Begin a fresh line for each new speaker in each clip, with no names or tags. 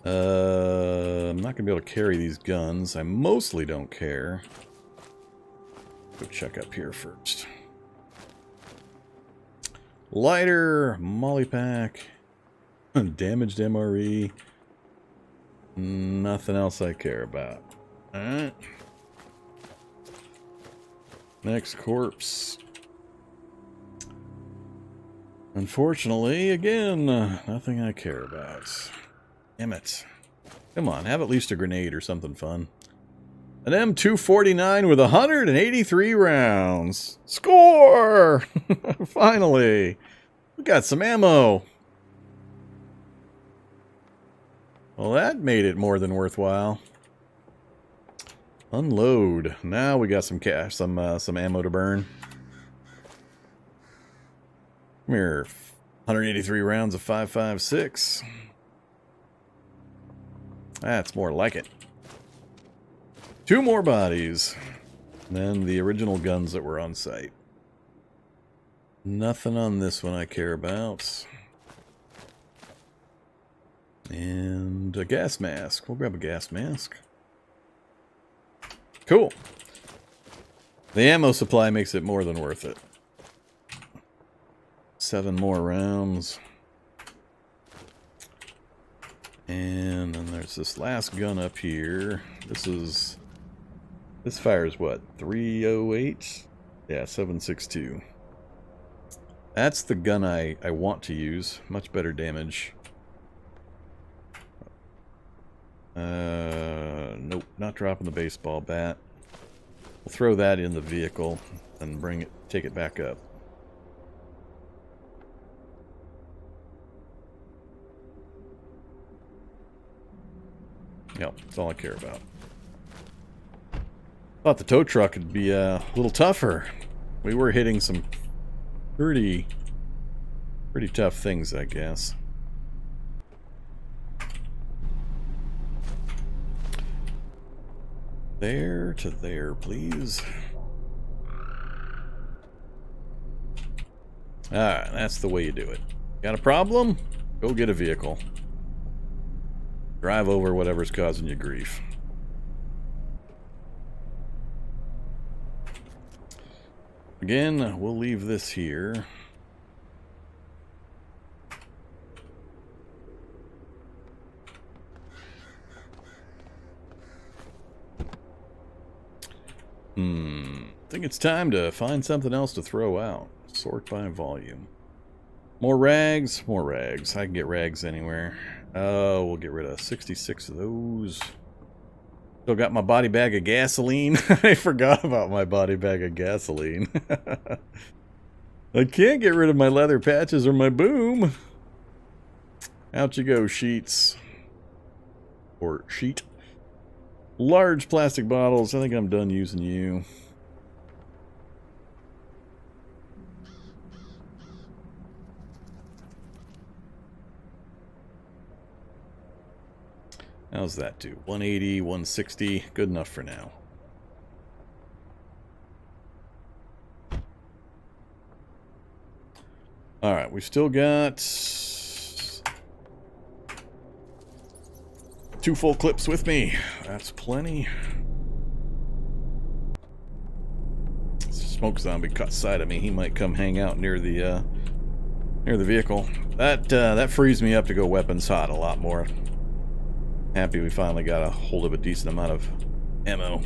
I'm not going to be able to carry these guns. I mostly don't care. Go check up here first. Lighter, molly pack, damaged MRE. Nothing else I care about. Alright. Next corpse. Unfortunately, again, nothing I care about. Damn it. Come on, have at least a grenade or something fun. An M249 with 183 rounds. Score! Finally. We got some ammo. Well, that made it more than worthwhile. Unload. Now we got some cash, some ammo to burn. Come here. 183 rounds of 5.56. That's more like it. 2 more bodies. And then the original guns that were on site. Nothing on this one I care about. And a gas mask. We'll grab a gas mask. Cool. The ammo supply makes it more than worth it. 7 more rounds. And then there's this last gun up here. This fires what? 308? Yeah, 7.62. That's the gun I want to use. Much better damage. Nope, not dropping the baseball bat. We'll throw that in the vehicle and take it back up. Yep, that's all I care about. Thought the tow truck would be a little tougher. We were hitting some pretty tough things, I guess. There to there, please. Alright, that's the way you do it. Got a problem? Go get a vehicle. Drive over whatever's causing you grief. Again, we'll leave this here. I think it's time to find something else to throw out. Sort by volume. More rags, more rags. I can get rags anywhere. Oh, we'll get rid of 66 of those. Still got my body bag of gasoline. I forgot about my body bag of gasoline. I can't get rid of my leather patches or my boom. Out you go, sheets. Or sheet. Large plastic bottles. I think I'm done using you. How's that do? 180, 160. Good enough for now. Alright, we've still got 2 full clips with me. That's plenty. Smoke zombie caught sight of me. He might come hang out near the vehicle. That frees me up to go weapons hot a lot more. Happy we finally got a hold of a decent amount of ammo.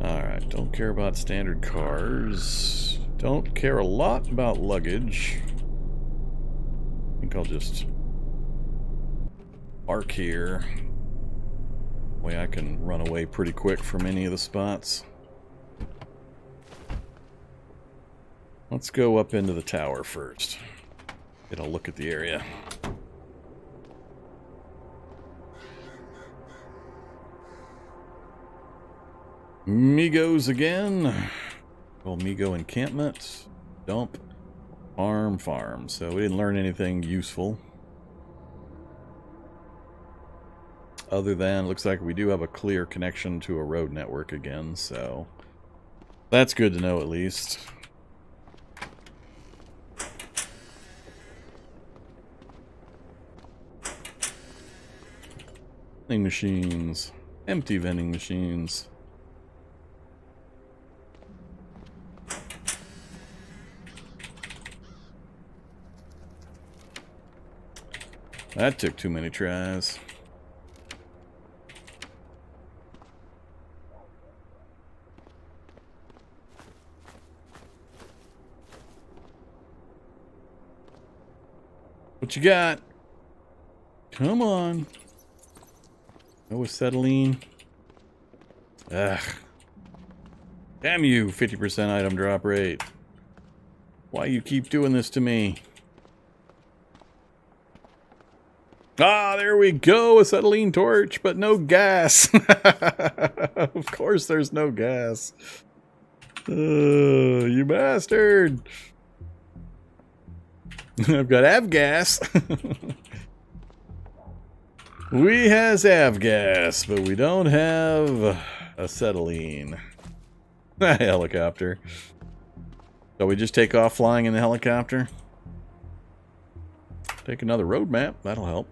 Alright, don't care about standard cars. Don't care a lot about luggage. I think I'll just park here. Way I can run away pretty quick from any of the spots. Let's go up into the tower first. Get a look at the area. Migos again. Well, Migo encampment. Dump. Farm. So we didn't learn anything useful. Other than, looks like we do have a clear connection to a road network again, so That's good to know, at least. Vending machines. Empty vending machines. That took too many tries. What you got? Come on. No acetylene. Ugh. Damn you, 50% item drop rate. Why you keep doing this to me? Ah, there we go, acetylene torch, but no gas. Of course there's no gas. You bastard. I've got avgas. We has avgas, but we don't have acetylene. Helicopter. So we just take off flying in the helicopter. Take another road map, that'll help.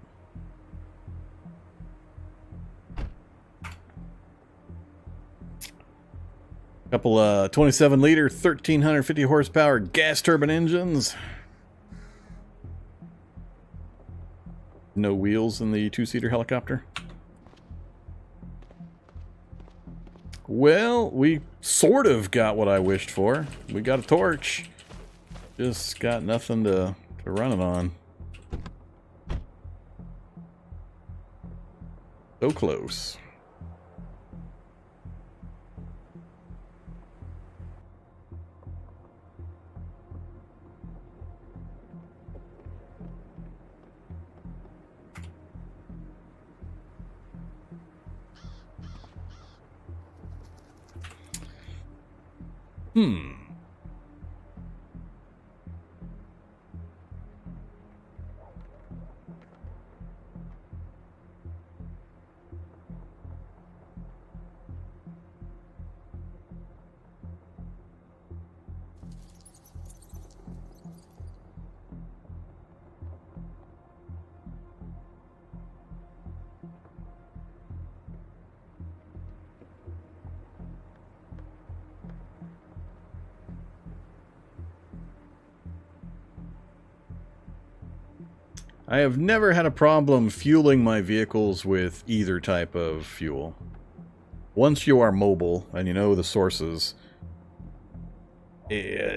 Couple 27-liter, 1,350 horsepower gas turbine engines. No wheels in the two-seater helicopter. Well, we sort of got what I wished for. We got a torch. Just got nothing to run it on. So close. I have never had a problem fueling my vehicles with either type of fuel. Once you are mobile and you know the sources,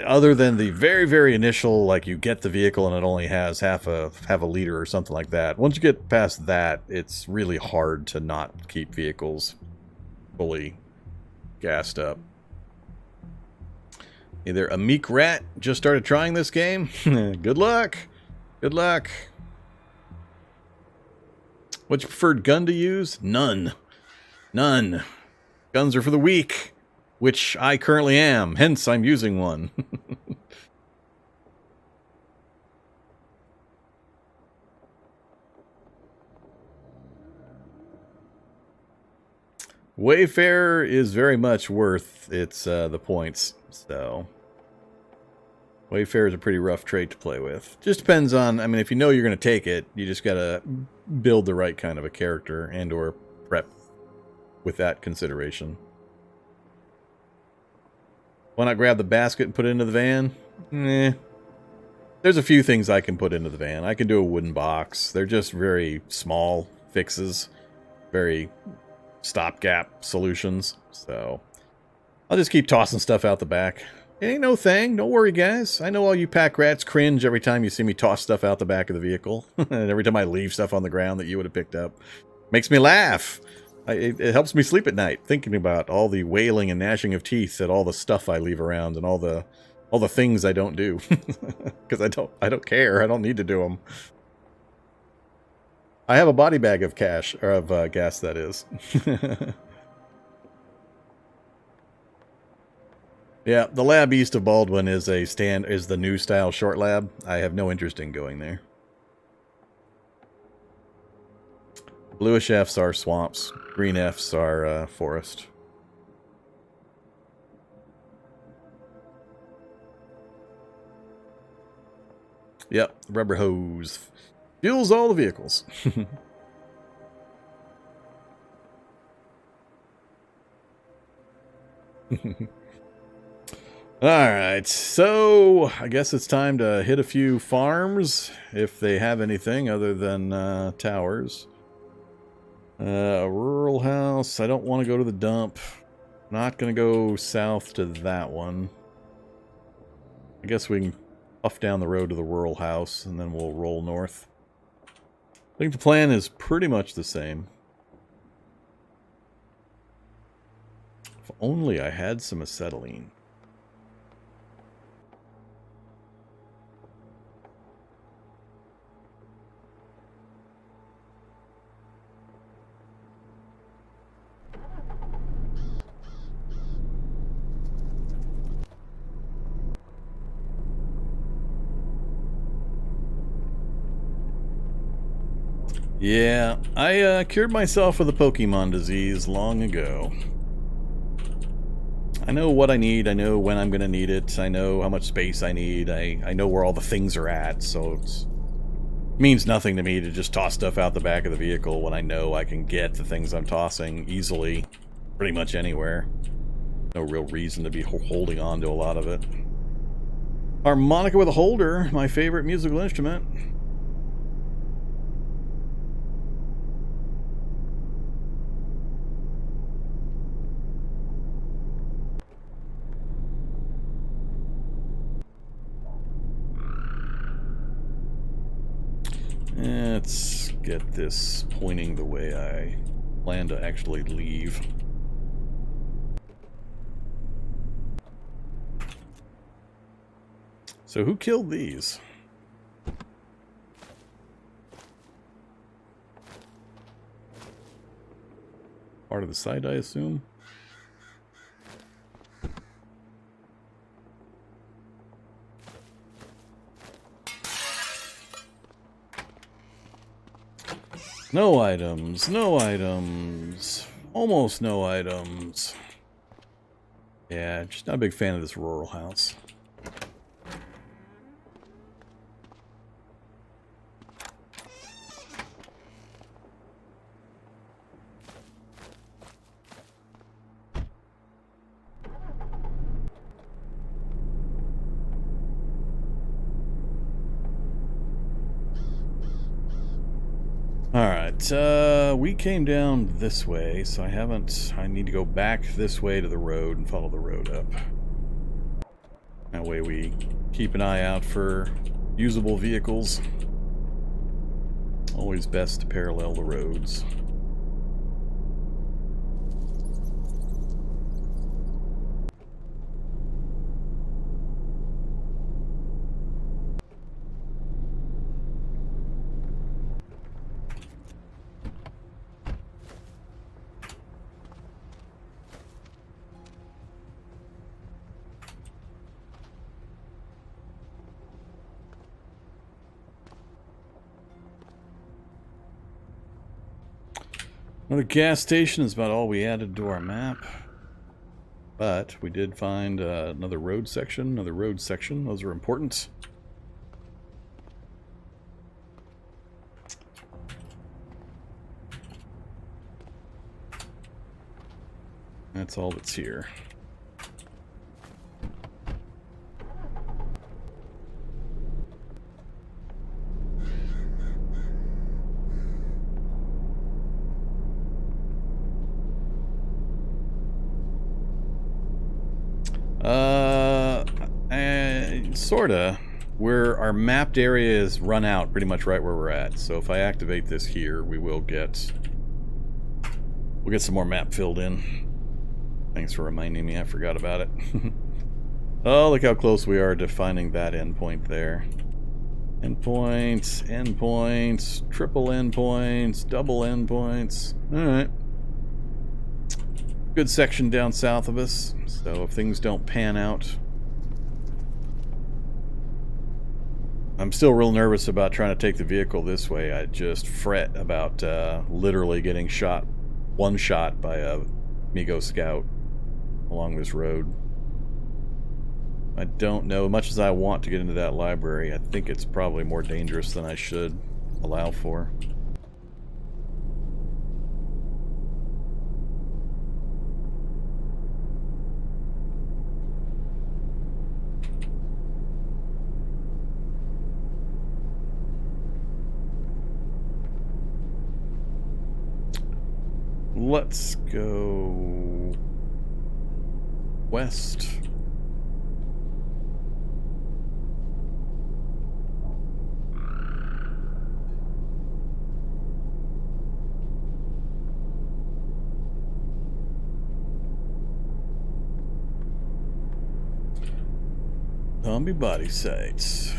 other than the very, very initial, like you get the vehicle and it only has half a liter or something like that. Once you get past that, it's really hard to not keep vehicles fully gassed up. Either a meek rat just started trying this game. Good luck. Good luck. What's your preferred gun to use? None. None. Guns are for the weak, which I currently am, hence I'm using one. Wayfarer is very much worth its the points, so Wayfarer is a pretty rough trait to play with. Just depends on, I mean, if you know you're going to take it, you just got to build the right kind of a character and or prep with that consideration. Why not grab the basket and put it into the van? There's a few things I can put into the van. I can do a wooden box. They're just very small fixes. Very stopgap solutions. So I'll just keep tossing stuff out the back. It ain't no thing. Don't worry, guys. I know all you pack rats cringe every time you see me toss stuff out the back of the vehicle. And every time I leave stuff on the ground that you would have picked up. Makes me laugh. It helps me sleep at night, thinking about all the wailing and gnashing of teeth at all the stuff I leave around and all the things I don't do. Because I don't care. I don't need to do them. I have a body bag of cash, or of gas, that is. Yeah, the lab east of Baldwin is the new style short lab. I have no interest in going there. Bluish F's are swamps. Green F's are forest. Yep, rubber hose. Fuels all the vehicles. Alright, so I guess it's time to hit a few farms, if they have anything other than towers. A rural house, I don't want to go to the dump. Not going to go south to that one. I guess we can puff down the road to the rural house, and then we'll roll north. I think the plan is pretty much the same. If only I had some acetylene. Yeah, I cured myself of the Pokemon disease long ago. I know what I need, I know when I'm going to need it, I know how much space I need, I know where all the things are at, so it means nothing to me to just toss stuff out the back of the vehicle when I know I can get the things I'm tossing easily, pretty much anywhere. No real reason to be holding on to a lot of it. Harmonica with a holder, my favorite musical instrument. Let's get this pointing the way I plan to actually leave. So who killed these? Part of the site, I assume? No items, no items, almost no items. Yeah, just not a big fan of this rural house. Alright, we came down this way, so I need to go back this way to the road and follow the road up. That way we keep an eye out for usable vehicles. Always best to parallel the roads. Another gas station is about all we added to our map. But we did find another road section. Those are important. That's all that's here. Sorta. Our mapped area is run out pretty much right where we're at. So if I activate this here, we'll get some more map filled in. Thanks for reminding me, I forgot about it. Oh, look how close we are to finding that endpoint there. Endpoints, endpoints, triple endpoints, double endpoints. Alright. Good section down south of us, so if things don't pan out. I'm still real nervous about trying to take the vehicle this way. I just fret about literally getting one shot by a Migo scout along this road. I don't know. Much as I want to get into that library, I think it's probably more dangerous than I should allow for. Let's go west. Zombie body sites.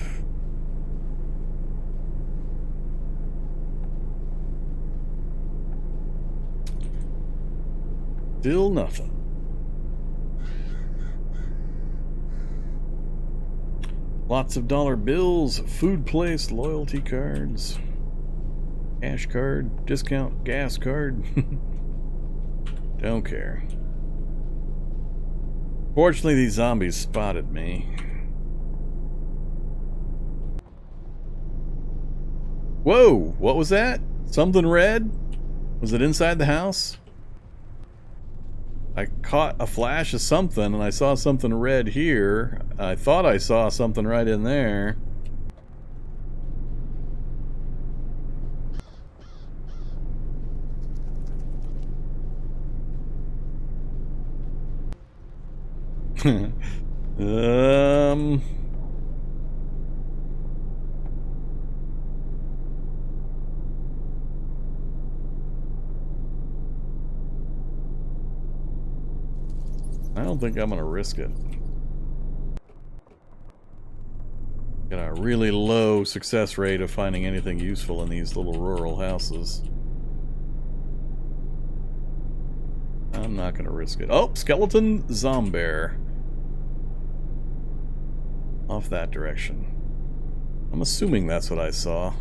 Still nothing. Lots of dollar bills, food place, loyalty cards, cash card, discount gas card. Don't care. Fortunately, these zombies spotted me. Whoa! What was that? Something red? Was it inside the house? I caught a flash of something, and I saw something red here. I thought I saw something right in there. I don't think I'm gonna risk it. Got a really low success rate of finding anything useful in these little rural houses. I'm not gonna risk it. Oh, skeleton zombie. Off that direction. I'm assuming that's what I saw.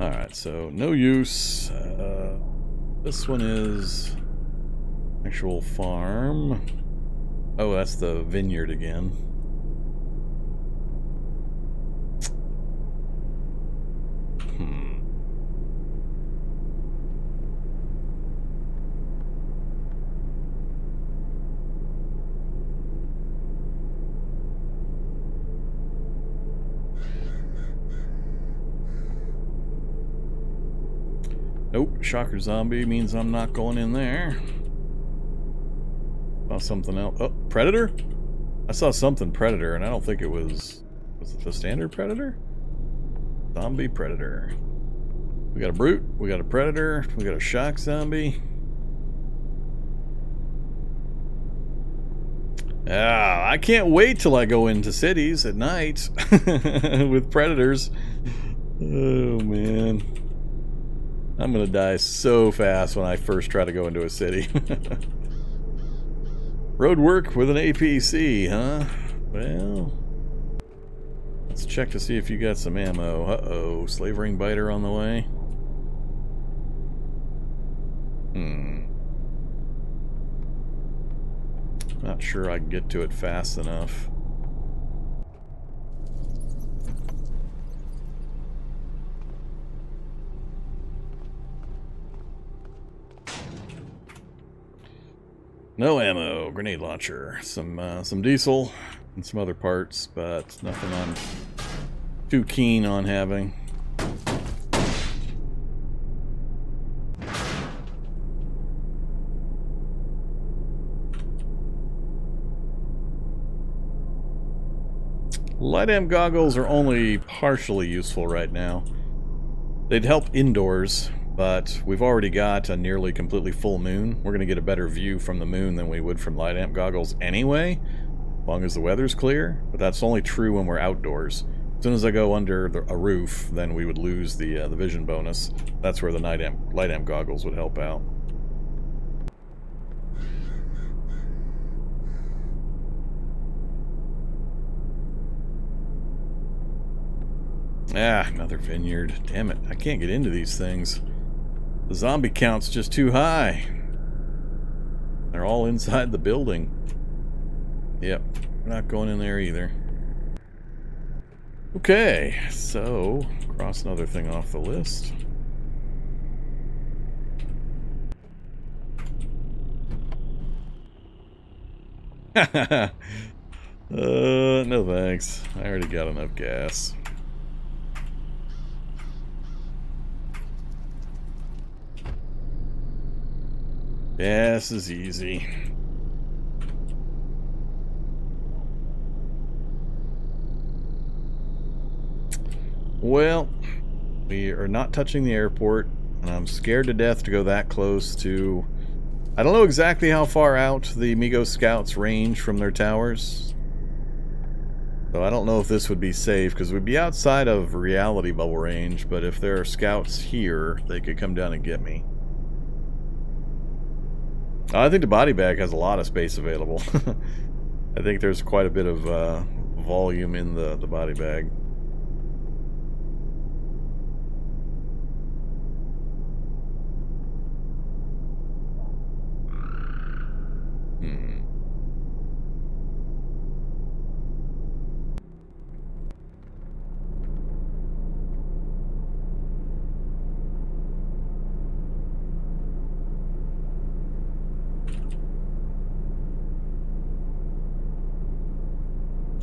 Alright, so no use. This one is actual farm. Oh, that's the vineyard again. Nope, shocker zombie means I'm not going in there. Saw something else. Oh, predator? I saw something predator, and I don't think it was... Was it the standard predator? Zombie predator. We got a brute, we got a predator, we got a shock zombie. Ah, I can't wait till I go into cities at night with predators. Oh, man. I'm gonna die so fast when I first try to go into a city. Road work with an APC, huh? Well, let's check to see if you got some ammo. Uh-oh, slave ring biter on the way. Not sure I can get to it fast enough. No ammo, grenade launcher, some diesel, and some other parts, but nothing I'm too keen on having. Light amp goggles are only partially useful right now. They'd help indoors, but we've already got a nearly completely full moon. We're going to get a better view from the moon than we would from light amp goggles anyway, as long as the weather's clear. But that's only true when we're outdoors. As soon as I go under a roof, then we would lose the vision bonus. That's where the light amp goggles would help out. Ah, another vineyard. Damn it, I can't get into these things. The zombie count's just too high. They're all inside the building. Yep, we're not going in there either. Okay, so cross another thing off the list. No thanks. I already got enough gas. Gas is easy. Well, we are not touching the airport, and I'm scared to death to go that close to... I don't know exactly how far out the Migos scouts range from their towers. So I don't know if this would be safe, because we'd be outside of reality bubble range, but if there are scouts here, they could come down and get me. I think the body bag has a lot of space available. I think there's quite a bit of volume in the body bag.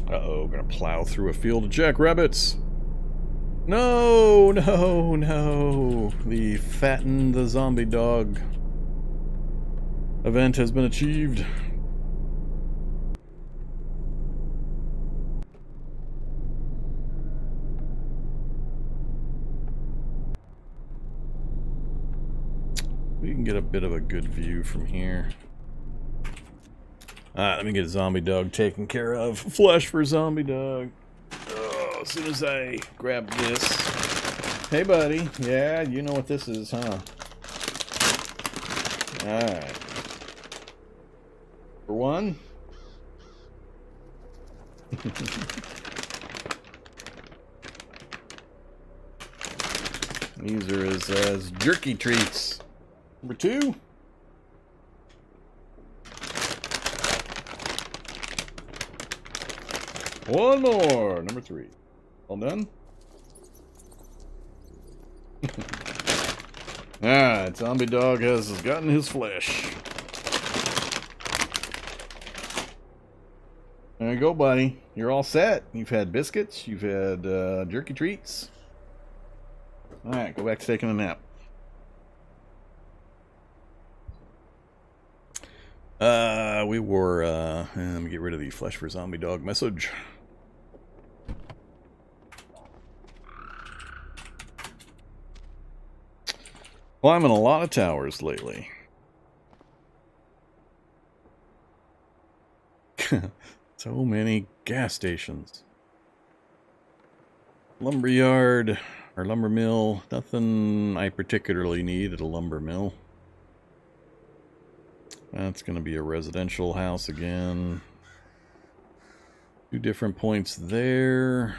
Uh-oh, gonna plow through a field of jackrabbits. No, no, no. The fatten the zombie dog event has been achieved. We can get a bit of a good view from here. Alright, let me get zombie dog taken care of. Flush for zombie dog. Oh, as soon as I grab this. Hey, buddy. Yeah, you know what this is, huh? Alright. For one. These are as jerky treats. Number two. One more. Number three. All done? Alright, zombie dog has gotten his flesh. There you go, buddy. You're all set. You've had biscuits. You've had jerky treats. Alright, go back to taking a nap. We were, let me get rid of the flesh for zombie dog message. Climbing a lot of towers lately. So many gas stations. Lumberyard, or lumber mill. Nothing I particularly need at a lumber mill. That's going to be a residential house again. Two different points there.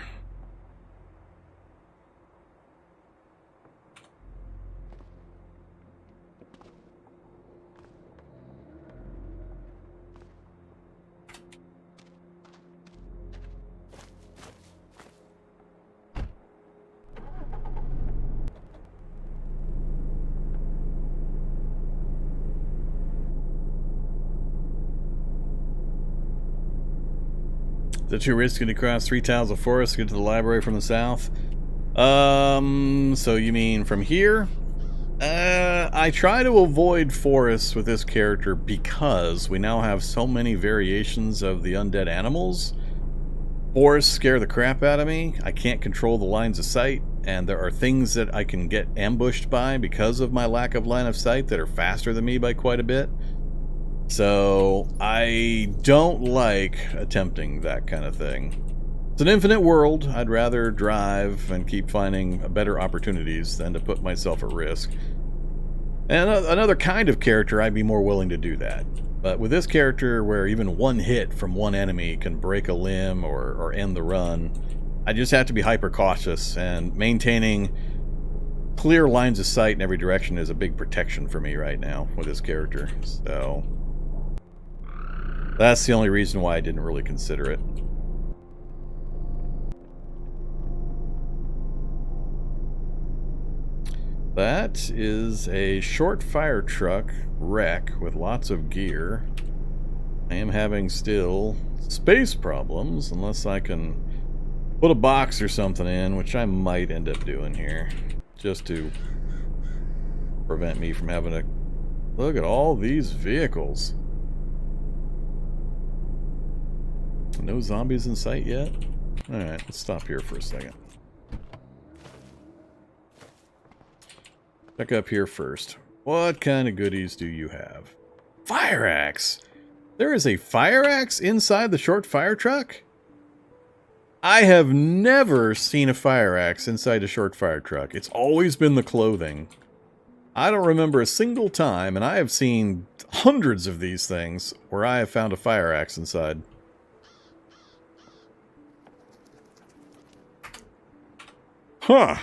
Is it too risky to cross 3 tiles of forest to get to the library from the south? So you mean from here? I try to avoid forests with this character because we now have so many variations of the undead animals. Forests scare the crap out of me. I can't control the lines of sight, and there are things that I can get ambushed by because of my lack of line of sight that are faster than me by quite a bit. So I don't like attempting that kind of thing. It's an infinite world. I'd rather drive and keep finding better opportunities than to put myself at risk. And another kind of character, I'd be more willing to do that. But with this character, where even one hit from one enemy can break a limb or end the run, I just have to be hyper cautious, and maintaining clear lines of sight in every direction is a big protection for me right now with this character. So That's the only reason why I didn't really consider it. That is a short fire truck wreck with lots of gear. I am having still space problems unless I can put a box or something in, which I might end up doing here, just to prevent me from having to look at all these vehicles. No zombies in sight yet? Alright, let's stop here for a second. Check up here first. What kind of goodies do you have? Fire axe! There is a fire axe inside the short fire truck? I have never seen a fire axe inside a short fire truck. It's always been the clothing. I don't remember a single time, and I have seen hundreds of these things, where I have found a fire axe inside. Huh.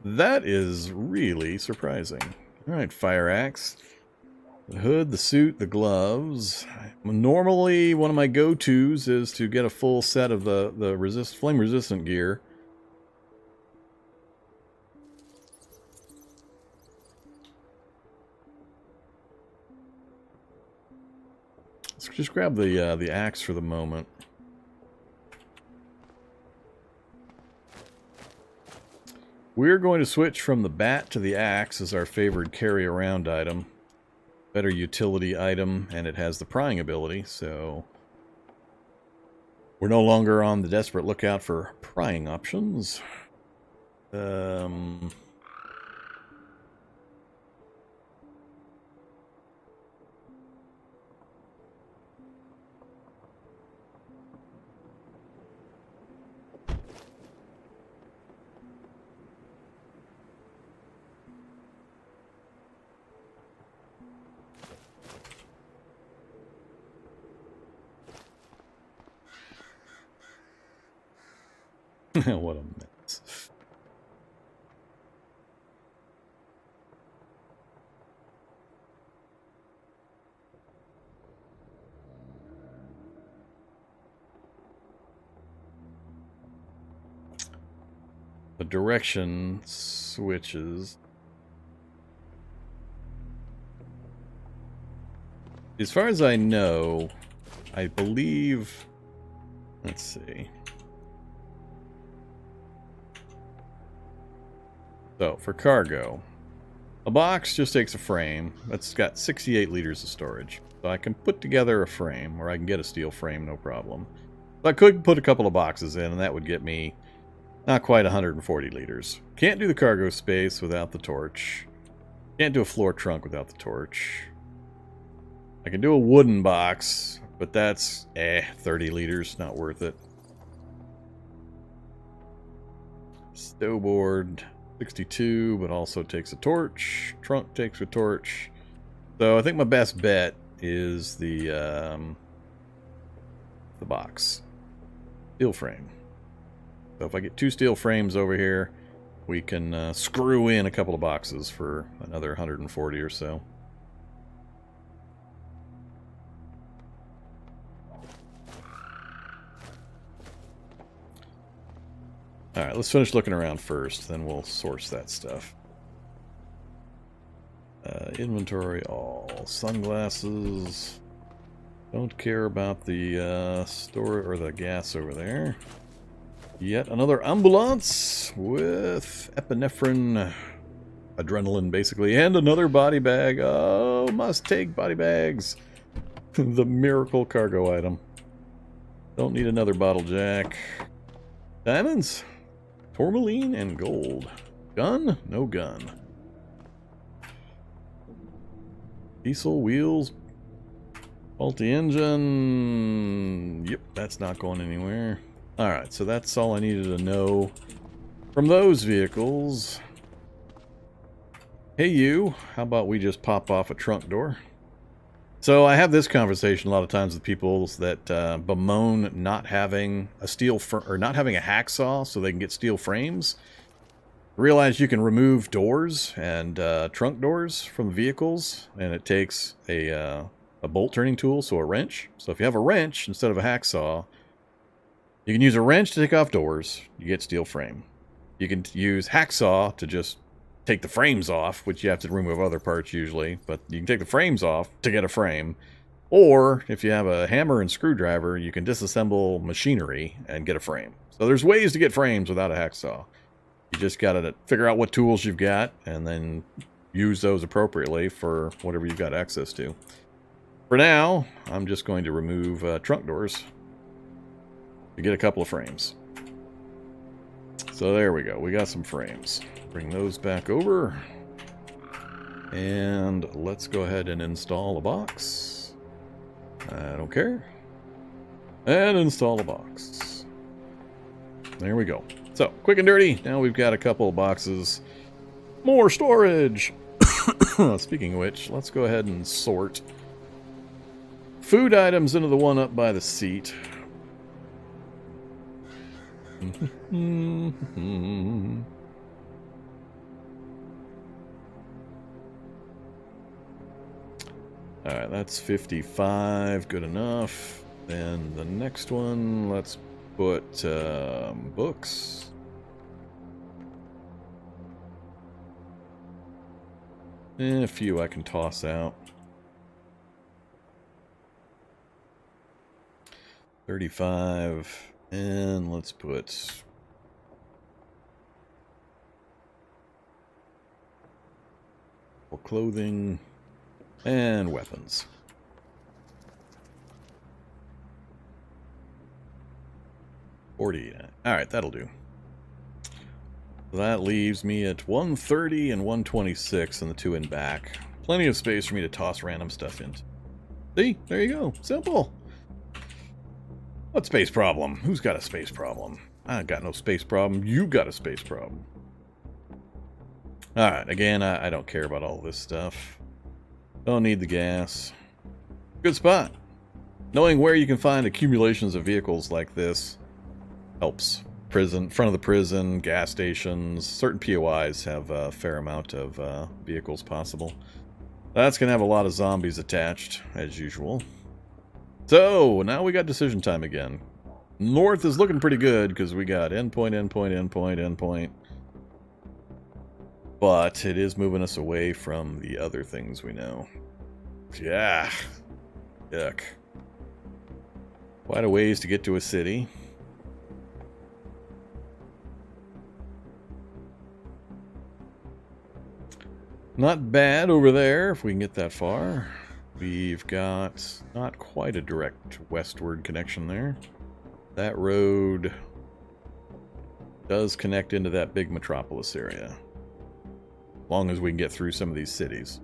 That is really surprising. Alright, fire axe. The hood, the suit, the gloves. Normally, one of my go-tos is to get a full set of the flame-resistant gear. Let's just grab the axe for the moment. We're going to switch from the bat to the axe as our favored carry-around item. Better utility item, and it has the prying ability, so we're no longer on the desperate lookout for prying options. What a mess. The direction switches. As far as I know, I believe... Let's see. So, for cargo, a box just takes a frame that's got 68 liters of storage. So I can put together a frame, or I can get a steel frame, no problem. So I could put a couple of boxes in, and that would get me not quite 140 liters. Can't do the cargo space without the torch. Can't do a floor trunk without the torch. I can do a wooden box, but that's, 30 liters, not worth it. Stowboard... 62, but also takes a torch. Trunk takes a torch. So I think my best bet is the box. Steel frame. So if I get 2 steel frames over here, we can screw in a couple of boxes for another 140 or so. Alright, let's finish looking around first, then we'll source that stuff. Inventory all. Sunglasses. Don't care about the store or the gas over there. Yet another ambulance with epinephrine, adrenaline basically, and another body bag. Oh, must take body bags. The miracle cargo item. Don't need another bottle jack. Diamonds. Tourmaline and gold. Gun? No gun. Diesel wheels. Faulty engine. Yep, that's not going anywhere. Alright, so that's all I needed to know from those vehicles. Hey you, how about we just pop off a trunk door? So I have this conversation a lot of times with people that bemoan not having a or not having a hacksaw so they can get steel frames. Realize you can remove doors and trunk doors from vehicles, and it takes a a bolt turning tool, so a wrench. So if you have a wrench instead of a hacksaw, you can use a wrench to take off doors. You get steel frame. You can use hacksaw to just take the frames off, which you have to remove other parts usually, but you can take the frames off to get a frame. Or if you have a hammer and screwdriver, you can disassemble machinery and get a frame. So there's ways to get frames without a hacksaw. You just got to figure out what tools you've got and then use those appropriately for whatever you've got access to. For now, I'm just going to remove trunk doors to get a couple of frames. So there we go. We got some frames. Bring those back over. And let's go ahead and install a box. I don't care. And install a box. There we go. So, quick and dirty. Now we've got a couple of boxes. More storage! Speaking of which, let's go ahead and sort food items into the one up by the seat. Alright, that's 55. Good enough. Then the next one, let's put books. And a few I can toss out. 35. And let's put clothing and weapons. All right, that'll do. That leaves me at 130 and 126 and the two in back. Plenty of space for me to toss random stuff in. See? There you go. Simple. What space problem? Who's got a space problem? I got no space problem. You got a space problem. Alright, again, I don't care about all this stuff. Don't need the gas. Good spot. Knowing where you can find accumulations of vehicles like this helps. Prison, front of the prison, gas stations, certain POIs have a fair amount of vehicles possible. That's going to have a lot of zombies attached, as usual. So, now we got decision time again. North is looking pretty good, because we got endpoint, endpoint, endpoint, endpoint. But it is moving us away from the other things we know. Yeah. Yuck. Quite a ways to get to a city. Not bad over there, if we can get that far. We've got not quite a direct westward connection there. That road does connect into that big metropolis area. As long as we can get through some of these cities.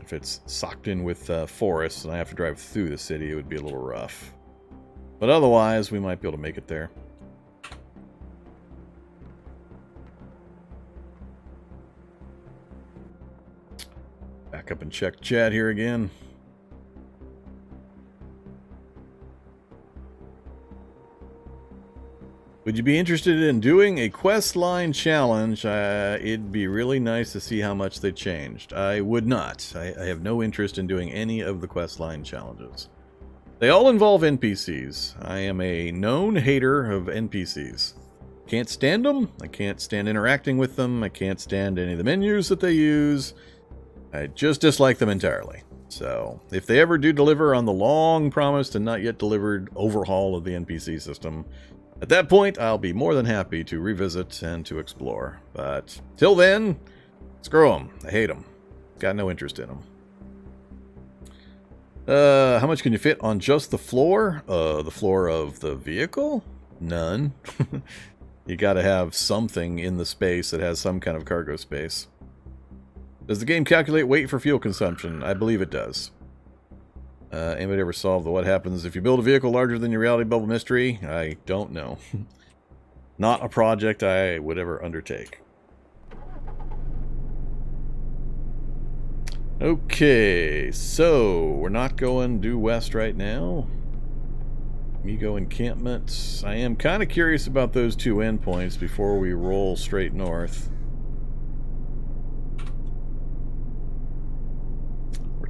If it's socked in with forests and I have to drive through the city, it would be a little rough. But otherwise, we might be able to make it there. Back up and check chat here again. Would you be interested in doing a quest line challenge? It'd be really nice to see how much they changed. I would not. I have no interest in doing any of the quest line challenges. They all involve NPCs. I am a known hater of NPCs. Can't stand them. I can't stand interacting with them. I can't stand any of the menus that they use. I just dislike them entirely. So, if they ever do deliver on the long promised and not yet delivered overhaul of the NPC system, at that point, I'll be more than happy to revisit and to explore. But till then, screw them. I hate them. Got no interest in them. How much can you fit on just the floor? The floor of the vehicle? None. You gotta have something in the space that has some kind of cargo space. Does the game calculate weight for fuel consumption? I believe it does. Anybody ever solved the what happens if you build a vehicle larger than your reality bubble mystery? I don't know. Not a project I would ever undertake. Okay, so we're not going due west right now. Migo encampment. I am kind of curious about those two endpoints before we roll straight north.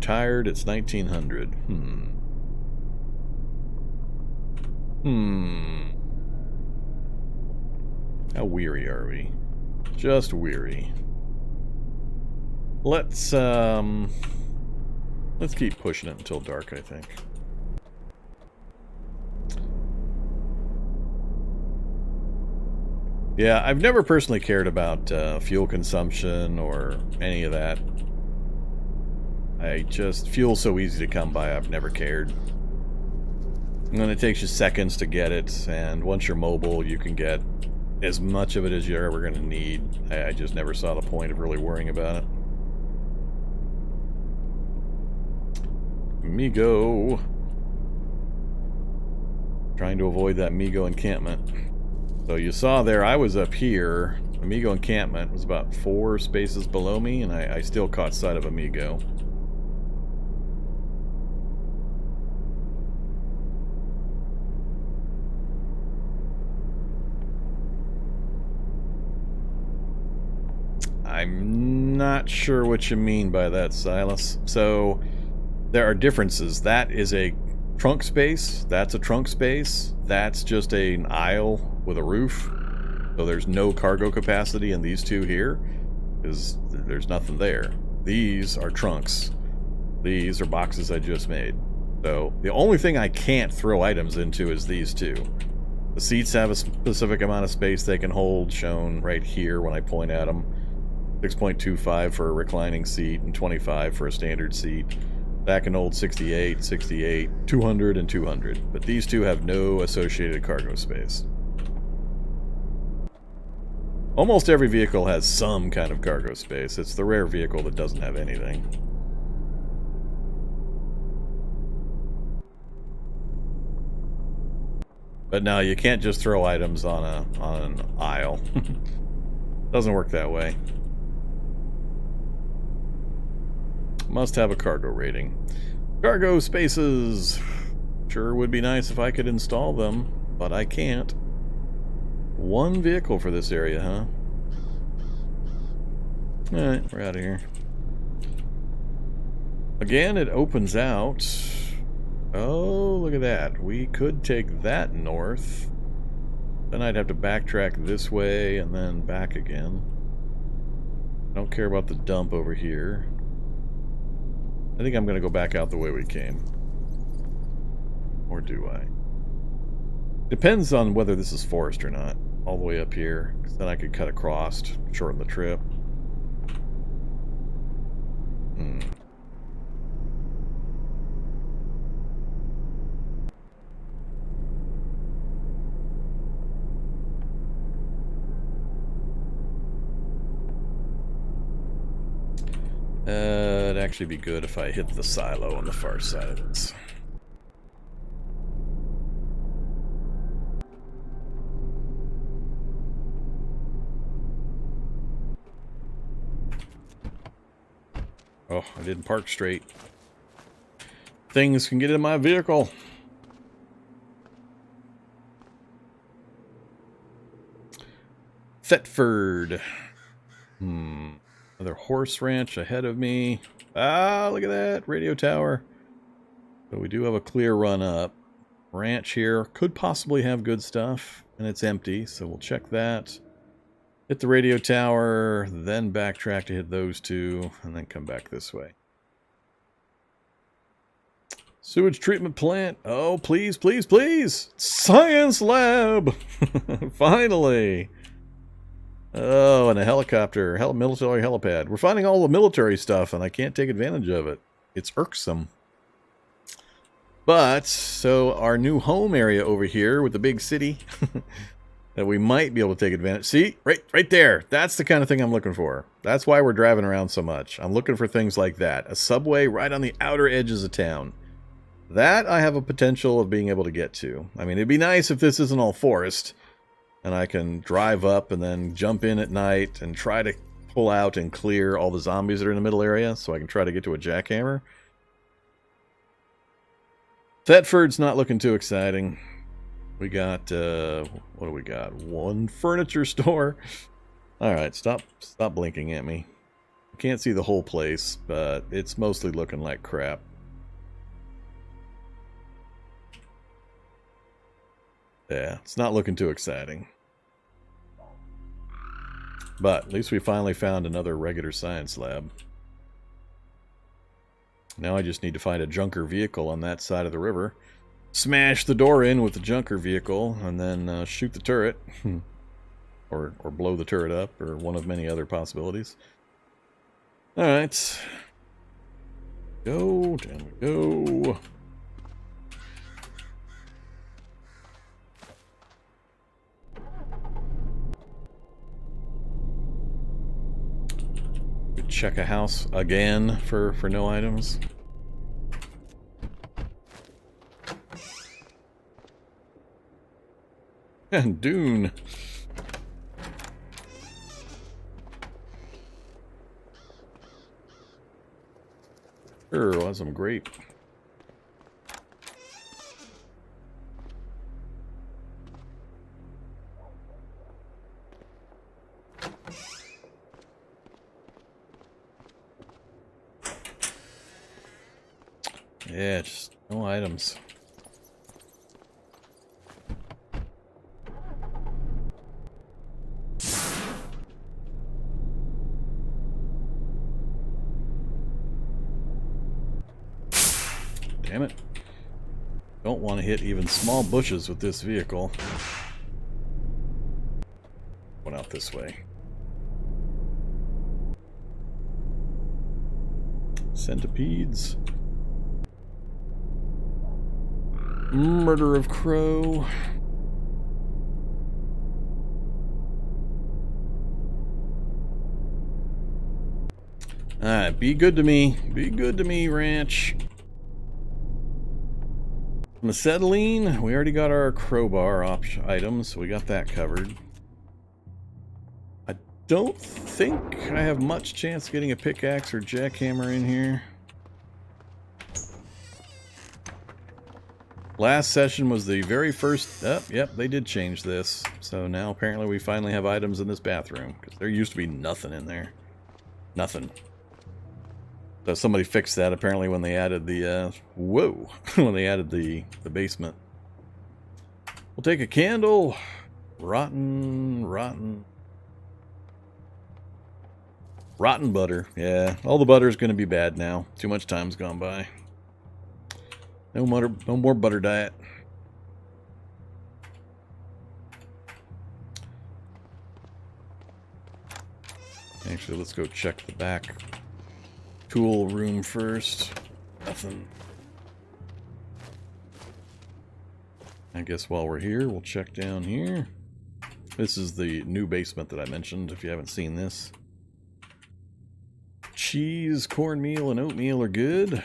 tired? It's 1900. How weary are we? Just weary. Let's keep pushing it until dark, I think. Yeah, I've never personally cared about fuel consumption or any of that. Fuel's so easy to come by, I've never cared. And then it takes you seconds to get it, and once you're mobile, you can get as much of it as you're ever going to need. I just never saw the point of really worrying about it. Migo. Trying to avoid that Migo encampment. So you saw there, I was up here. Amigo encampment was about 4 spaces below me, and I still caught sight of Amigo. I'm not sure what you mean by that, Silas. So there are differences. That is a trunk space. That's a trunk space. That's just an aisle with a roof. So there's no cargo capacity in these two here, because there's nothing there. These are trunks. These are boxes I just made. So the only thing I can't throw items into is these two. The seats have a specific amount of space they can hold, shown right here when I point at them. 6.25 for a reclining seat and 25 for a standard seat. Back in old 68, 68, 200, and 200. But these two have no associated cargo space. Almost every vehicle has some kind of cargo space. It's the rare vehicle that doesn't have anything. But no, you can't just throw items on an aisle. Doesn't work that way. Must have a cargo rating. Cargo spaces! Sure would be nice if I could install them, but I can't. One vehicle for this area, huh? Alright, we're out of here. Again, it opens out. Oh, look at that. We could take that north. Then I'd have to backtrack this way and then back again. I don't care about the dump over here. I think I'm going to go back out the way we came. Or do I? Depends on whether this is forest or not. All the way up here. Because then I could cut across, shorten the trip. It'd actually be good if I hit the silo on the far side of this. Oh, I didn't park straight. Things can get in my vehicle. Thetford. Another horse ranch ahead of me. Ah, look at that. Radio tower. So we do have a clear run up. Ranch here. Could possibly have good stuff. And it's empty, so we'll check that. Hit the radio tower, then backtrack to hit those two, and then come back this way. Sewage treatment plant. Oh, please, please, please. Science lab. Finally. Oh, and a helicopter. Military helipad. We're finding all the military stuff, and I can't take advantage of it. It's irksome. But, so our new home area over here with the big city that we might be able to take advantage. See? Right there. That's the kind of thing I'm looking for. That's why we're driving around so much. I'm looking for things like that. A subway right on the outer edges of town. That I have a potential of being able to get to. I mean, it'd be nice if this isn't all forest. And I can drive up and then jump in at night and try to pull out and clear all the zombies that are in the middle area so I can try to get to a jackhammer. Thetford's not looking too exciting. We got, what do we got? One furniture store. Alright, stop blinking at me. Can't see the whole place, but it's mostly looking like crap. Yeah, it's not looking too exciting. But at least we finally found another regular science lab. Now I just need to find a junker vehicle on that side of the river. Smash the door in with the junker vehicle, and then shoot the turret. or blow the turret up, or one of many other possibilities. Alright. Go, down we go. Check a house again for no items. And Dune. Sure, want some grape. Yeah, just no items. Damn it. Don't want to hit even small bushes with this vehicle. Went out this way. Centipedes. Murder of Crow. Alright, be good to me. Be good to me, ranch. Acetylene, we already got our crowbar items, so we got that covered. I don't think I have much chance getting a pickaxe or jackhammer in here. Last session was the very first... Oh, yep, they did change this. So now apparently we finally have items in this bathroom. Because there used to be nothing in there. Nothing. So somebody fixed that apparently when they added the... whoa! When they added the basement. We'll take a candle. Rotten butter. Yeah, all the butter is going to be bad now. Too much time's gone by. No more butter diet. Actually, let's go check the back tool room first. Nothing. I guess while we're here, we'll check down here. This is the new basement that I mentioned, if you haven't seen this. Cheese, cornmeal, and oatmeal are good.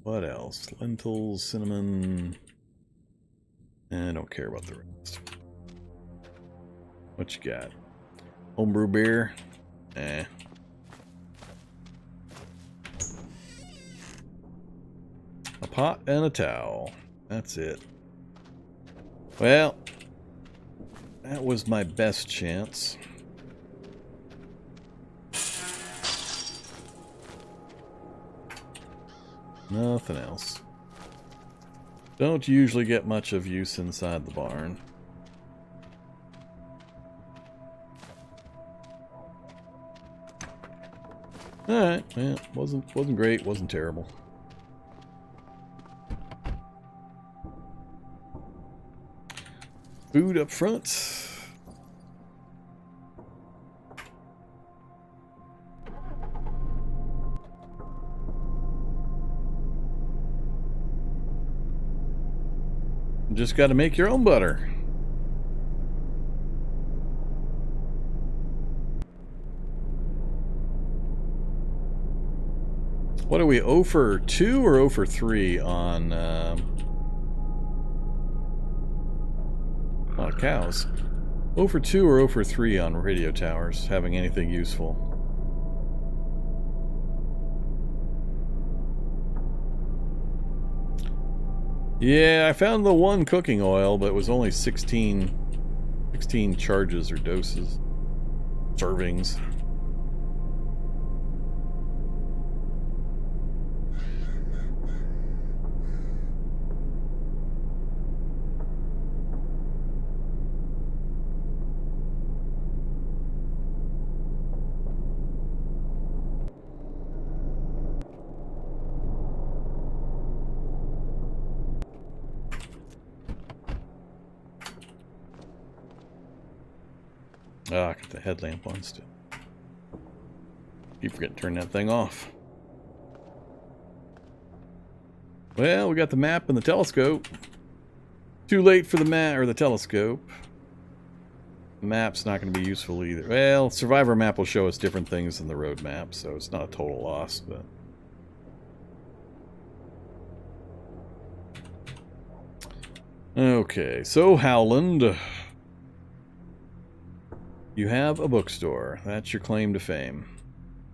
What else? Lentils, cinnamon. I don't care about the rest. What you got? Homebrew beer? Eh. A pot and a towel. That's it. Well, that was my best chance. Nothing else. Don't usually get much of use inside the barn. Alright, well, wasn't great, wasn't terrible. Food up front. Just got to make your own butter. What are we, 0 for 2 or 0 for 3 on a lot of cows? 0 for 2 or 0 for 3 on radio towers, having anything useful? Yeah, I found the one cooking oil, but it was only 16 charges or doses. Servings. Ah, got the headlamp on still. Keep forgetting to turn that thing off. Well, we got the map and the telescope. Too late for the map or the telescope. The map's not going to be useful either. Well, Survivor map will show us different things than the road map, so it's not a total loss, but... Okay, so Howland. You have a bookstore. That's your claim to fame.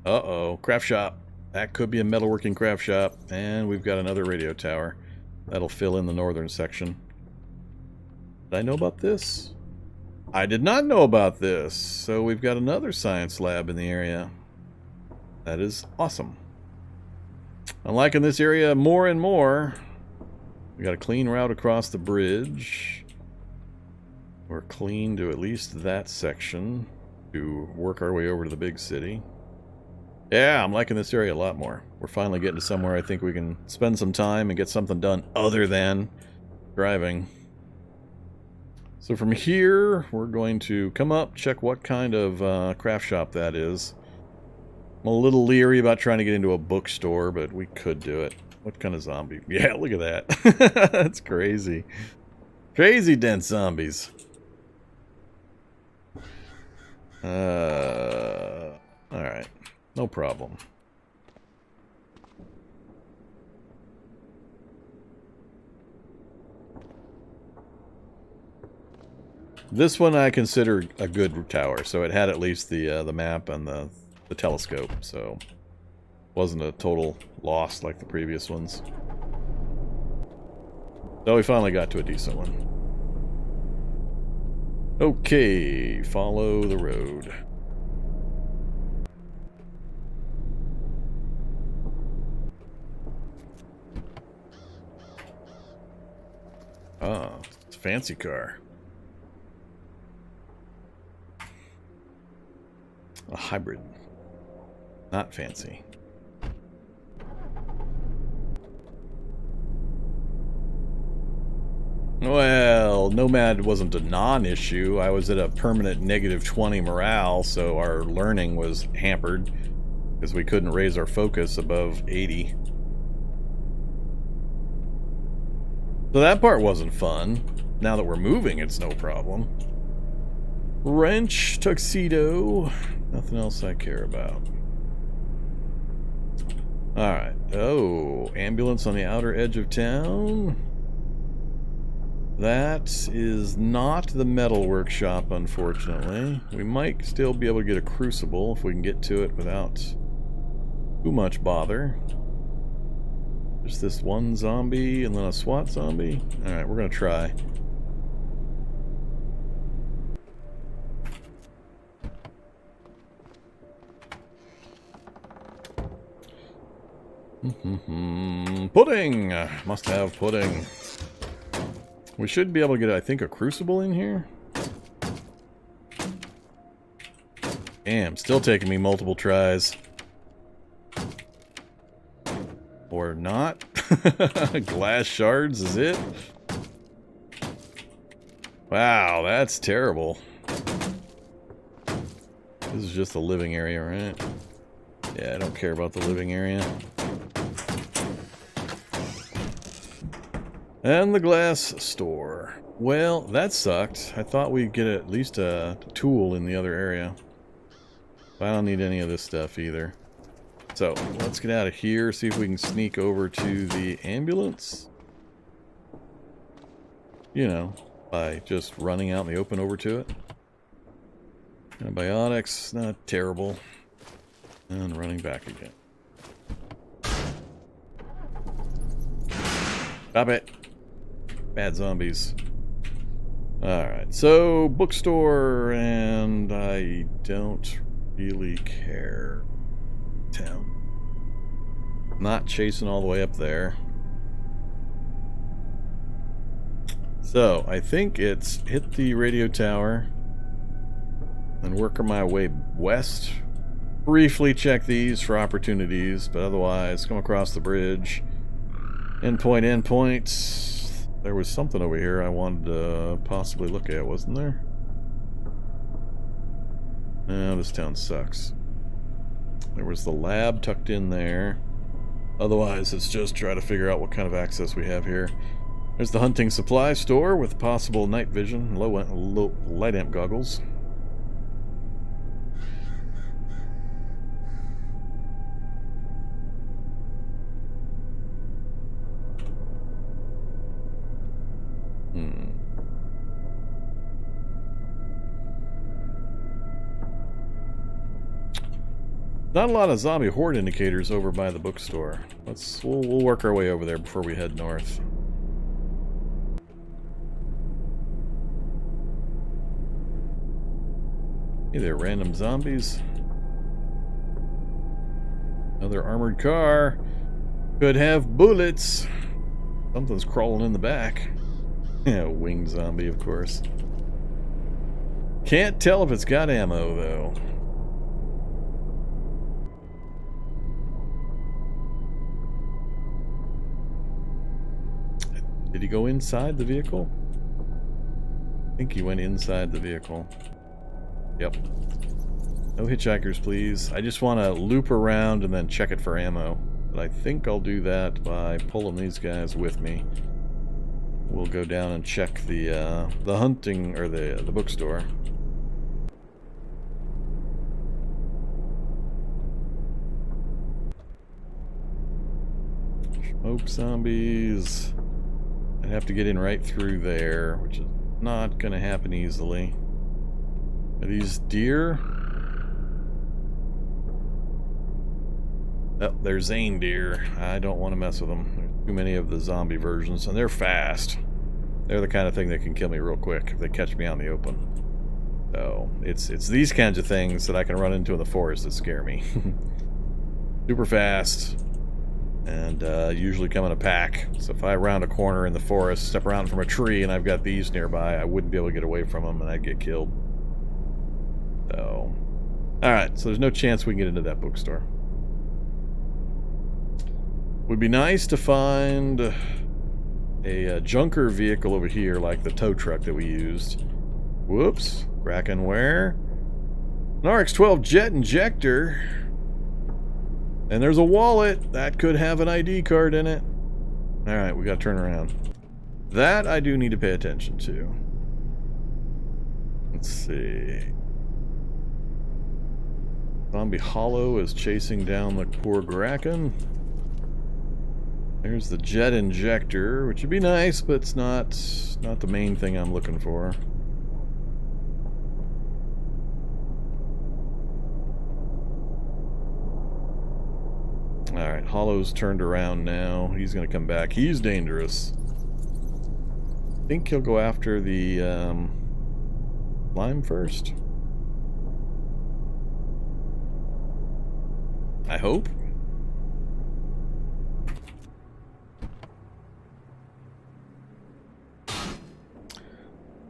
Uh-oh, craft shop. That could be a metalworking craft shop. And we've got another radio tower. That'll fill in the northern section. Did I know about this? I did not know about this. So we've got another science lab in the area. That is awesome. I'm liking this area more and more. We got a clean route across the bridge. We're clean to at least that section to work our way over to the big city. Yeah, I'm liking this area a lot more. We're finally getting to somewhere I think we can spend some time and get something done other than driving. So from here, we're going to come up, check what kind of craft shop that is. I'm a little leery about trying to get into a bookstore, but we could do it. What kind of zombie? Yeah, look at that. That's crazy. Crazy dense zombies. Alright. No problem. This one I consider a good tower, so it had at least the map and the telescope, so wasn't a total loss like the previous ones. So we finally got to a decent one. Okay, follow the road. Ah, it's a fancy car. A hybrid. Not fancy. Well, Nomad wasn't a non-issue. I was at a permanent negative 20 morale, so our learning was hampered because we couldn't raise our focus above 80. So that part wasn't fun. Now that we're moving, it's no problem. Wrench, tuxedo, nothing else I care about. Alright. Oh, ambulance on the outer edge of town. That is not the metal workshop, unfortunately. We might still be able to get a crucible if we can get to it without too much bother. There's this one zombie and then a SWAT zombie. Alright, we're going to try. Pudding! Must have pudding. We should be able to get, I think, a crucible in here. Damn, still taking me multiple tries. Or not. Glass shards is it? Wow, that's terrible. This is just the living area, right? Yeah, I don't care about the living area. And the glass store. Well, that sucked. I thought we'd get at least a tool in the other area. But I don't need any of this stuff either. So, let's get out of here, see if we can sneak over to the ambulance. You know, by just running out in the open over to it. Antibiotics, not terrible. And running back again. Stop it. Bad zombies. Alright, so bookstore, and I don't really care. Town. Not chasing all the way up there. So, I think it's hit the radio tower and work my way west. Briefly check these for opportunities, but otherwise come across the bridge. Endpoint, endpoint. There was something over here I wanted to possibly look at, wasn't there? Oh, this town sucks. There was the lab tucked in there. Otherwise, it's just try to figure out what kind of access we have here. There's the hunting supply store with possible night vision, low light amp goggles. Not a lot of zombie horde indicators over by the bookstore. We'll work our way over there before we head north. Hey there, random zombies. Another armored car. Could have bullets. Something's crawling in the back. Yeah, winged zombie, of course. Can't tell if it's got ammo, though. Did he go inside the vehicle? I think he went inside the vehicle. Yep. No hitchhikers, please. I just want to loop around and then check it for ammo. But I think I'll do that by pulling these guys with me. We'll go down and check the hunting, or the bookstore. Smoke zombies. I'd have to get in right through there, which is not going to happen easily. Are these deer? Oh, they're Zane deer. I don't want to mess with them. There's too many of the zombie versions, and they're fast. They're the kind of thing that can kill me real quick if they catch me out in the open. So, it's these kinds of things that I can run into in the forest that scare me. Super fast. And usually come in a pack. So if I round a corner in the forest, step around from a tree, and I've got these nearby, I wouldn't be able to get away from them, and I'd get killed. So, alright, so there's no chance we can get into that bookstore. Would be nice to find a junker vehicle over here, like the tow truck that we used. Whoops, cracking where? An RX-12 jet injector. And there's a wallet that could have an ID card in it. Alright, we gotta turn around. That I do need to pay attention to. Let's see. Zombie Hollow is chasing down the poor Kraken. There's the jet injector, which would be nice, but it's not the main thing I'm looking for. Alright, Hollow's turned around now. He's going to come back. He's dangerous. I think he'll go after the lime first. I hope.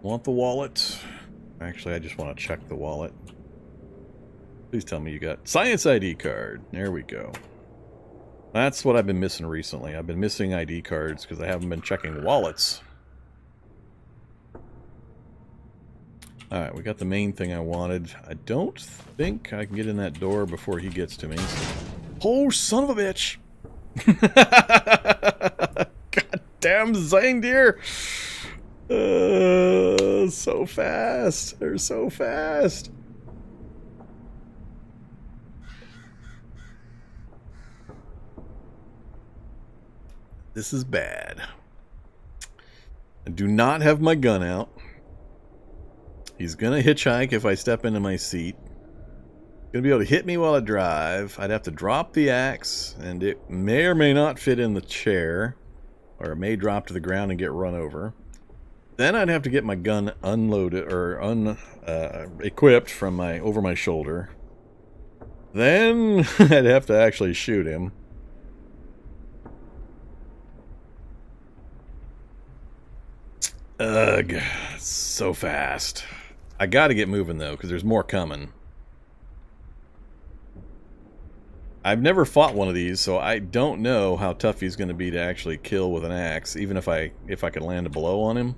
Want the wallet? Actually, I just want to check the wallet. Please tell me you got Science ID card. There we go. That's what I've been missing recently. I've been missing ID cards because I haven't been checking wallets. Alright, we got the main thing I wanted. I don't think I can get in that door before he gets to me. Oh, son of a bitch! Goddamn Zane deer! So fast. They're so fast. This is bad. I do not have my gun out. He's gonna hitchhike if I step into my seat. Gonna be able to hit me while I drive. I'd have to drop the axe, and it may or may not fit in the chair, or it may drop to the ground and get run over. Then I'd have to get my gun unloaded or equipped from over my shoulder. Then I'd have to actually shoot him. Ugh, so fast. I gotta get moving though, because there's more coming. I've never fought one of these, so I don't know how tough he's going to be to actually kill with an axe, even if I could land a blow on him.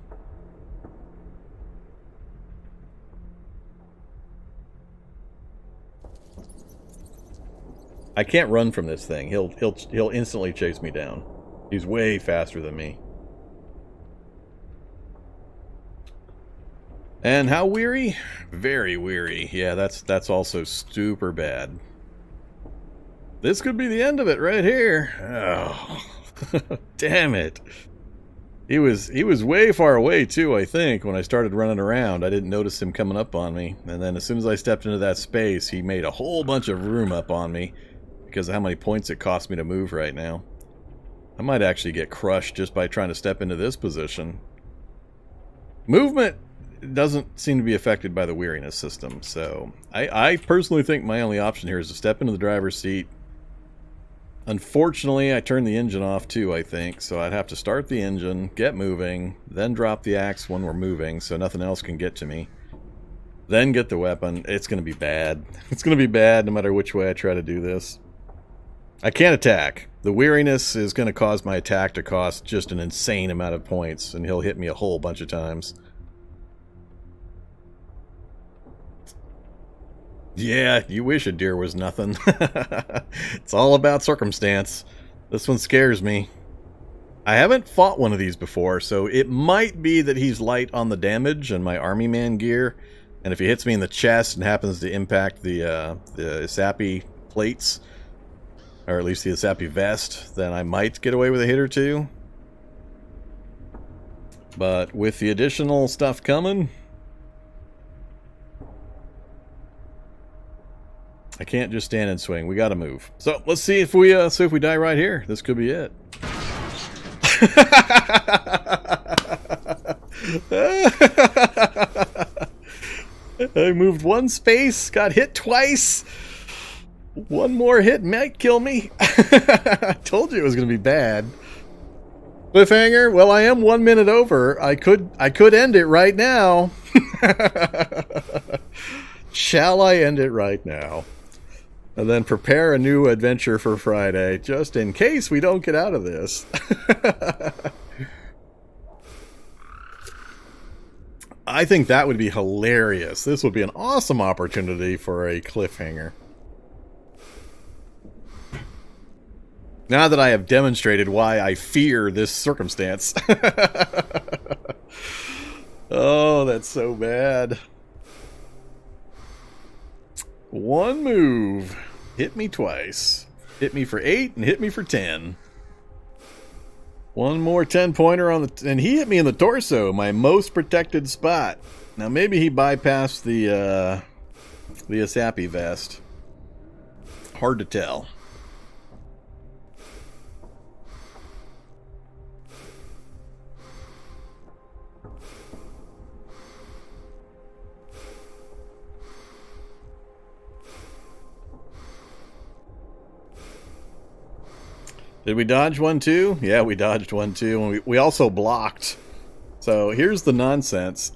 I can't run from this thing. He'll instantly chase me down. He's way faster than me. And how weary? Very weary. Yeah, that's also super bad. This could be the end of it right here. Oh, damn it. He was way far away too, I think, when I started running around. I didn't notice him coming up on me. And then as soon as I stepped into that space, he made a whole bunch of room up on me because of how many points it cost me to move right now. I might actually get crushed just by trying to step into this position. Movement doesn't seem to be affected by the weariness system, so I personally think my only option here is to step into the driver's seat. Unfortunately, I turned the engine off too, I think, so I'd have to start the engine, get moving, then drop the axe when we're moving so nothing else can get to me. Then get the weapon. It's going to be bad. It's going to be bad no matter which way I try to do this. I can't attack. The weariness is going to cause my attack to cost just an insane amount of points, and he'll hit me a whole bunch of times. Yeah, you wish a deer was nothing. It's all about circumstance. This one scares me. I haven't fought one of these before, so it might be that he's light on the damage and my army man gear. And if he hits me in the chest and happens to impact the Isapi plates, or at least the Isapi vest, then I might get away with a hit or two. But with the additional stuff coming, I can't just stand and swing. We gotta move. So let's see if we die right here. This could be it. I moved one space, got hit twice. One more hit might kill me. I told you it was gonna be bad. Cliffhanger. Well, I am 1 minute over. I could end it right now. Shall I end it right now? And then prepare a new adventure for Friday, just in case we don't get out of this. I think that would be hilarious. This would be an awesome opportunity for a cliffhanger. Now that I have demonstrated why I fear this circumstance. Oh, that's so bad. One move. Hit me twice. Hit me for 8 and hit me for 10. One more 10-pointer on the... And he hit me in the torso, my most protected spot. Now maybe he bypassed the Isapi vest. Hard to tell. Did we dodge one too? Yeah, we dodged one too. And we also blocked. So here's the nonsense.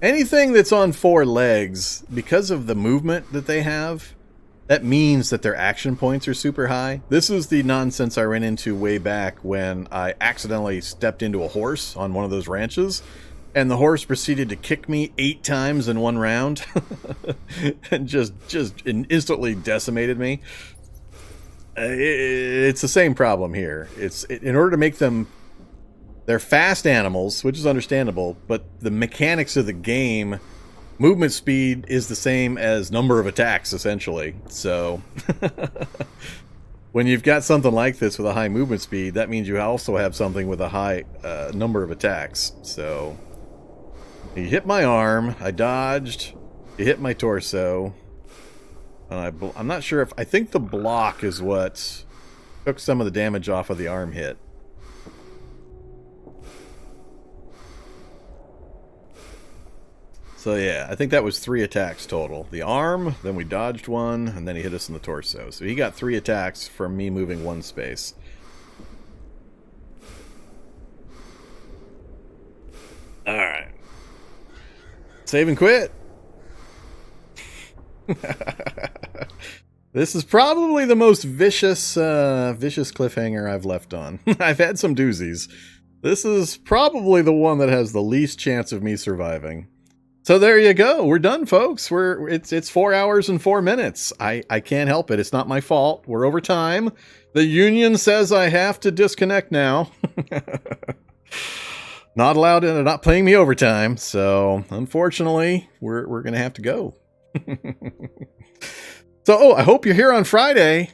Anything that's on 4 legs, because of the movement that they have, that means that their action points are super high. This is the nonsense I ran into way back when I accidentally stepped into a horse on one of those ranches. And the horse proceeded to kick me 8 times in one round. And just instantly decimated me. It's the same problem here. In order to make them... They're fast animals, which is understandable, but the mechanics of the game, movement speed is the same as number of attacks, essentially. So, when you've got something like this with a high movement speed, that means you also have something with a high number of attacks. So, he hit my arm, I dodged, he hit my torso... I'm not sure if... I think the block is what took some of the damage off of the arm hit. So yeah, I think that was 3 attacks total. The arm, then we dodged one, and then he hit us in the torso. So he got 3 attacks from me moving 1 space. Alright. Save and quit! This is probably the most vicious cliffhanger I've left on. I've had some doozies. This is probably the one that has the least chance of me surviving. So there you go. We're done, folks. It's 4 hours and 4 minutes. I can't help it. It's not my fault. We're over time. The union says I have to disconnect now. Not allowed in. They're not paying me overtime. So unfortunately, we're gonna have to go. So I hope you're here on Friday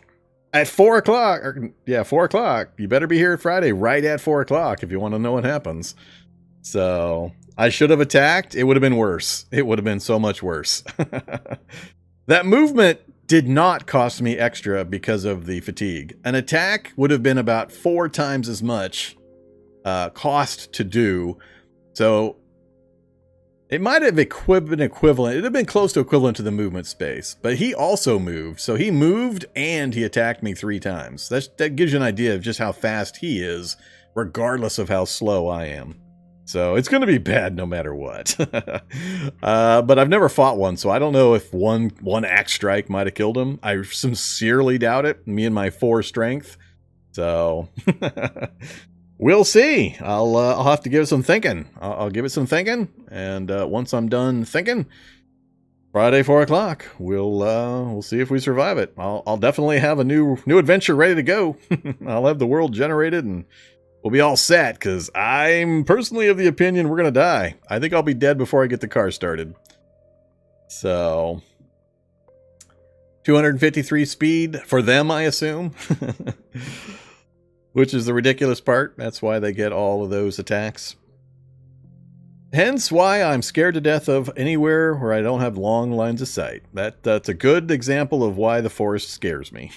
at 4 o'clock. 4 o'clock. You better be here Friday right at 4 o'clock if you want to know what happens. So I should have attacked. It would have been worse. It would have been so much worse. That movement did not cost me extra because of the fatigue. An attack would have been about 4 times as much cost to do. So it might have been equivalent. It'd have been close to equivalent to the movement space. But he also moved. So he moved and he attacked me 3 times. That gives you an idea of just how fast he is, regardless of how slow I am. So it's going to be bad no matter what. But I've never fought one, so I don't know if one axe strike might have killed him. I sincerely doubt it, me and my 4 strength. So we'll see. I'll have to give it some thinking. I'll give it some thinking, and once I'm done thinking, Friday 4 o'clock, we'll see if we survive it. I'll definitely have a new adventure ready to go. I'll have the world generated and we'll be all set, because I'm personally of the opinion we're going to die. I think I'll be dead before I get the car started. So 253 speed for them, I assume. Which is the ridiculous part. That's why they get all of those attacks. Hence why I'm scared to death of anywhere where I don't have long lines of sight. That's a good example of why the forest scares me.